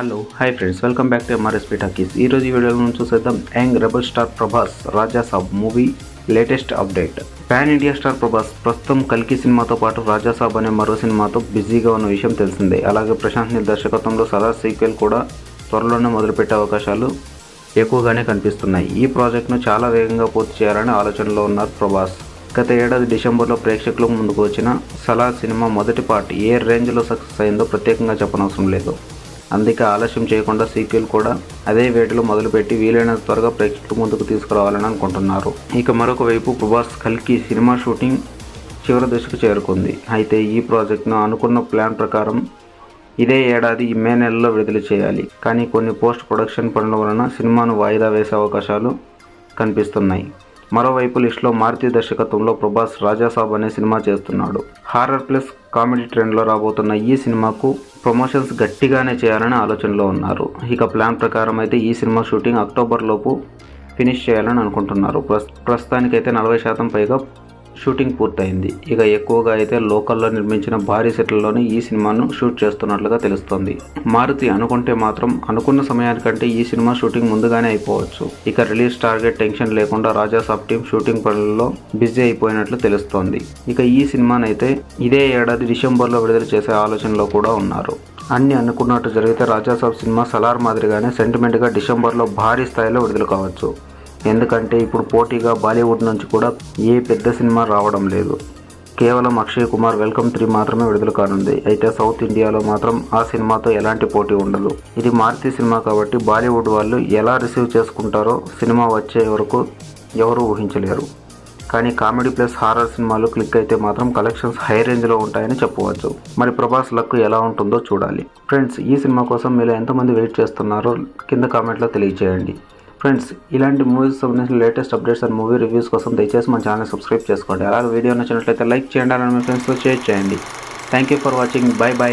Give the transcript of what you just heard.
Hello hi friends, welcome back to MRSP talkies. ఈరోజు ఈ వీడియోలో మనం చూసేద్దాం young rebel star Prabhas Raja Saab movie latest update. Pan India star Prabhas ప్రస్తుతం కల్కి సినిమాతో పాటు రాజాసాబ్ అనే మరో సినిమాతో బిజీగా ఉన్న విషయం తెలిసిందే. అలాగే ప్రశాంత్ నీల్ దర్శకత్వంలో సలార్ సీక్వెల్ కూడా త్వరలోనే మొదలుపెట్టే అవకాశాలు ఎక్కువగానే కనిపిస్తున్నాయి. ఈ ప్రాజెక్ట్ను చాలా వేగంగా పూర్తి చేయాలని ఆలోచనలో ఉన్నారు ప్రభాస్. గత ఏడాది డిసెంబర్లో ప్రేక్షకులకు ముందుకు వచ్చిన సలార్ సినిమా మొదటి పార్ట్ ఏ రేంజ్లో సక్సెస్ అయిందో ప్రత్యేకంగా చెప్పనవసరం లేదు. అందుకే ఆలస్యం చేయకుండా సీక్వెల్ కూడా అదే వేటలో మొదలుపెట్టి వీలైనంత త్వరగా ప్రేక్షకుల ముందుకు తీసుకురావాలని అనుకుంటున్నారు. ఇక మరొక వైపు ప్రభాస్ కల్కి సినిమా షూటింగ్ చివరి దశకు చేరుకుంది. అయితే ఈ ప్రాజెక్ట్ను అనుకున్న ప్లాన్ ప్రకారం ఇదే ఏడాది మే నెలలో విడుదల చేయాలి. కానీ కొన్ని పోస్ట్ ప్రొడక్షన్ పనుల వలన సినిమాను వాయిదా వేసే అవకాశాలు కనిపిస్తున్నాయి. మరోవైపు లిస్టులో మారుతి దర్శకత్వంలో ప్రభాస్ రాజాసాబ్ అనే సినిమా చేస్తున్నాడు. హారర్ ప్లస్ కామెడీ ట్రెండ్లో రాబోతున్న ఈ సినిమాకు ప్రమోషన్స్ గట్టిగానే చేయాలని ఆలోచనలో ఉన్నారు. ఇక ప్లాన్ ప్రకారం అయితే ఈ సినిమా షూటింగ్ అక్టోబర్ లోపు ఫినిష్ చేయాలని అనుకుంటున్నారు. ప్రస్తుతానికైతే 40% పైగా షూటింగ్ పూర్తయింది. ఇక ఎక్కువగా అయితే లోకల్లో నిర్మించిన భారీ సెట్లలోనే ఈ సినిమాను షూట్ చేస్తున్నట్లుగా తెలుస్తోంది. మారుతి అనుకుంటే మాత్రం అనుకున్న సమయానికంటే ఈ సినిమా షూటింగ్ ముందుగానే అయిపోవచ్చు. ఇక రిలీజ్ టార్గెట్ టెన్షన్ లేకుండా రాజాసాబ్ టీం షూటింగ్ పనుల్లో బిజీ అయిపోయినట్లు తెలుస్తోంది. ఇక ఈ సినిమానైతే ఇదే ఏడాది డిసెంబర్లో విడుదల చేసే ఆలోచనలో కూడా ఉన్నారు. అన్ని అనుకున్నట్టు జరిగితే రాజాసాబ్ సినిమా సలార్ మాదిరిగానే సెంటిమెంట్గా డిసెంబర్లో భారీ స్థాయిలో విడుదల కావచ్చు. ఎందుకంటే ఇప్పుడు పోటీగా బాలీవుడ్ నుంచి కూడా ఏ పెద్ద సినిమా రావడం లేదు. కేవలం అక్షయ్ కుమార్ వెల్కమ్ 3 మాత్రమే విడుదల కానుంది. అయితే సౌత్ ఇండియాలో మాత్రం ఆ సినిమాతో ఎలాంటి పోటీ ఉండదు. ఇది మారుతి సినిమా కాబట్టి బాలీవుడ్ వాళ్ళు ఎలా రిసీవ్ చేసుకుంటారో సినిమా వచ్చే వరకు ఎవరూ ఊహించలేరు. కానీ కామెడీ ప్లస్ హారర్ సినిమాలు క్లిక్ అయితే మాత్రం కలెక్షన్స్ హై రేంజ్లో ఉంటాయని చెప్పవచ్చు. మరి ప్రభాస్ లక్ ఎలా ఉంటుందో చూడాలి. ఫ్రెండ్స్, ఈ సినిమా కోసం మీరు ఎంతమంది వెయిట్ చేస్తున్నారో కింద కామెంట్లో తెలియజేయండి. ఫ్రెండ్స్, ఇలాంటి మూవీస్ సంబంధించిన latest updates and movie reviews కోసం దయచేసి మన ఛానల్ సబ్స్క్రైబ్ చేసుకోండి. అలాగే వీడియో నచ్చినట్లయితే లైక్ చేయండి, అలాగే మీ ఫ్రెండ్స్తో షేర్ చేయండి. Thank you for watching. By.